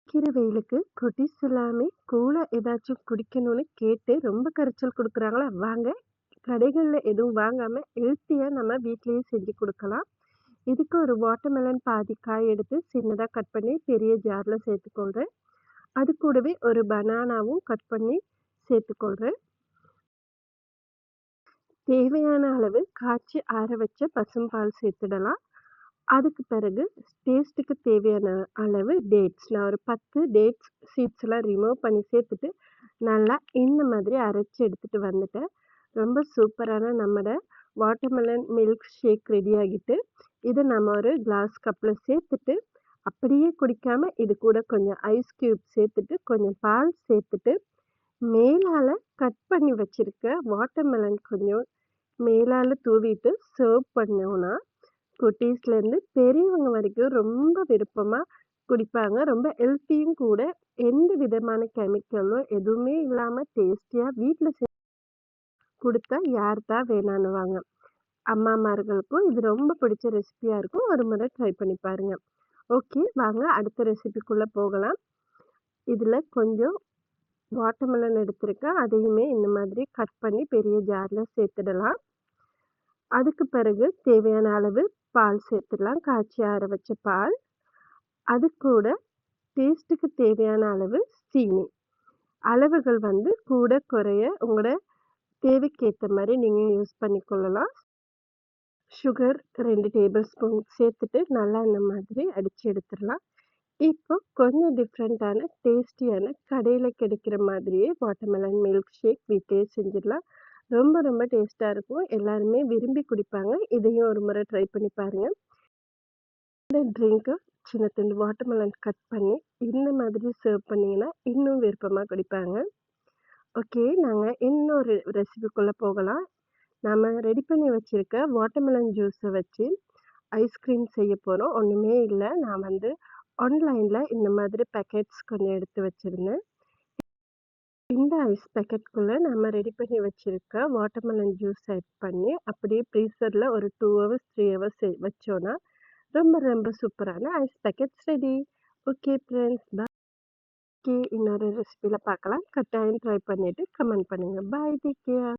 அடிக்கிற வெயிலுக்கு குட்டீஸ் எல்லாமே கூலா ஏதாச்சும் குடிக்கணும்னு கேட்டு ரொம்ப கரைச்சல் குடுக்குறாங்களா? வாங்க கடைகள்ல எதுவும் வாங்காம ஹெல்த்தியா நம்ம வீட்லயே செஞ்சு குடுக்கலாம். இதுக்கு ஒரு வாட்டர்மெலன் பாதி காய் எடுத்து சின்னதா கட் பண்ணி பெரிய ஜார்ல சேர்த்துக்கொள்றேன். அது கூடவே ஒரு பனானாவும் கட் பண்ணி சேர்த்துக்கொள்றேன். தேவையான அளவு காய்ச்சி ஆற வச்ச பசும்பால் சேர்த்துடலாம். அதுக்கு பிறகு டேஸ்ட்டுக்கு தேவையான அளவு டேட்ஸ். நான் ஒரு 10 டேட்ஸ் சீட்ஸ்லாம் ரிமூவ் பண்ணி சேர்த்துட்டு, நல்லா இந்த மாதிரி அரைச்சு எடுத்துட்டு வந்துட்டேன். ரொம்ப சூப்பரான நம்மட வாட்டர்மெலன் மில்க் ஷேக் ரெடி ஆகிட்டு, இத நம்ம ஒரு கிளாஸ் கப்ல சேர்த்துட்டு, அப்படியே குடிக்காம இது கூட கொஞ்சம் ஐஸ் கியூப் சேர்த்துட்டு, கொஞ்சம் பால் சேர்த்துட்டு, மேலால கட் பண்ணி வச்சிருக்க வாட்டர்மெலன் கொஞ்சம் மேலால தூவிட்டு சர்வ் பண்ணோம்னா, குட்டீஸ்லேருந்து பெரியவங்க வரைக்கும் ரொம்ப விருப்பமா குடிப்பாங்க. ரொம்ப ஹெல்த்தியும் கூட. எந்த விதமான கெமிக்கலும் எதுவுமே இல்லாம டேஸ்டியா வீட்ல குடுத்தா யார் தான் வேணான்னுவாங்க. அம்மாமார்களுக்கும் இது ரொம்ப பிடிச்ச ரெசிபியா இருக்கும். ஒரு முறை ட்ரை பண்ணி பாருங்க. ஓகே, வாங்க அடுத்த ரெசிபிக்குள்ள போகலாம். இதுல கொஞ்சம் வாட்டர்மெலன் எடுத்திருக்கேன். அதையுமே இந்த மாதிரி கட் பண்ணி பெரிய ஜார்ல சேர்த்துடலாம். அதுக்கு பிறகு தேவையான அளவு பால் சேர்த்துடலாம். காய்ச்சி ஆற வச்ச பால். அது கூட டேஸ்ட்டுக்கு தேவையான அளவு சீனி. அளவுகள் வந்து கூட, குறைய உங்களோட தேவைக்கேத்த மாரி நீங்க யூஸ் பண்ணிக்கொள்ளலாம். சுகர் 2 டேபிள் ஸ்பூன் சேர்த்துட்டு நல்லா இந்த மாதிரி அடிச்சு எடுத்துடலாம். இப்போ கொஞ்சம் டிஃப்ரெண்ட்டான, டேஸ்டியான கடையில கிடைக்கிற மாதிரியே வாட்டர்மெலன் மில்க் ஷேக் வீட்லயே செஞ்சிடலாம். ரொம்ப ரொம்ப டேஸ்ட்டா இருக்கும். எல்லாருமே விரும்பி குடிப்பாங்க. இதையும் ஒரு முறை ட்ரை பண்ணி பாருங்க. இந்த ட்ரிங்க்க சின்ன துண்டு வாட்டர்மெலன் கட் பண்ணி இந்த மாதிரி சர்வ் பண்ணீங்கன்னா, இன்னும் விருப்பமா குடிப்பாங்க. ஓகே, நாங்க இன்னொரு ரெசிபிக்குள்ள போகலாம். நாம ரெடி பண்ணி வச்சிருக்க வாட்டர்மெலன் ஜூஸ வச்சு ஐஸ்கிரீம் செய்ய போறோம். ஒண்ணுமே இல்ல. நான் வந்து ஆன்லைன்ல இந்த மாதிரி பேக்கெட்ஸ் கொஞ்சம் எடுத்து வச்சிருந்தேன். இந்த ஐஸ் பேக்கெட்குள்ள நம்ம ரெடி பண்ணி வச்சிருக்க வாட்டர்மெலன் ஜூஸ் ஆட் பண்ணி, அப்படியே ஃப்ரீசர்ல ஒரு 2 ஹவர்ஸ், 3 ஹவர்ஸ் வச்சோம்னா, ரொம்ப ரொம்ப சூப்பரான ice packets ready. Okay friends, bye. இன்னொரு ரெசிபில பார்க்கலாம். கட்டாயம் ட்ரை பண்ணிட்டு கமெண்ட் பண்ணுங்க. Bye, take care.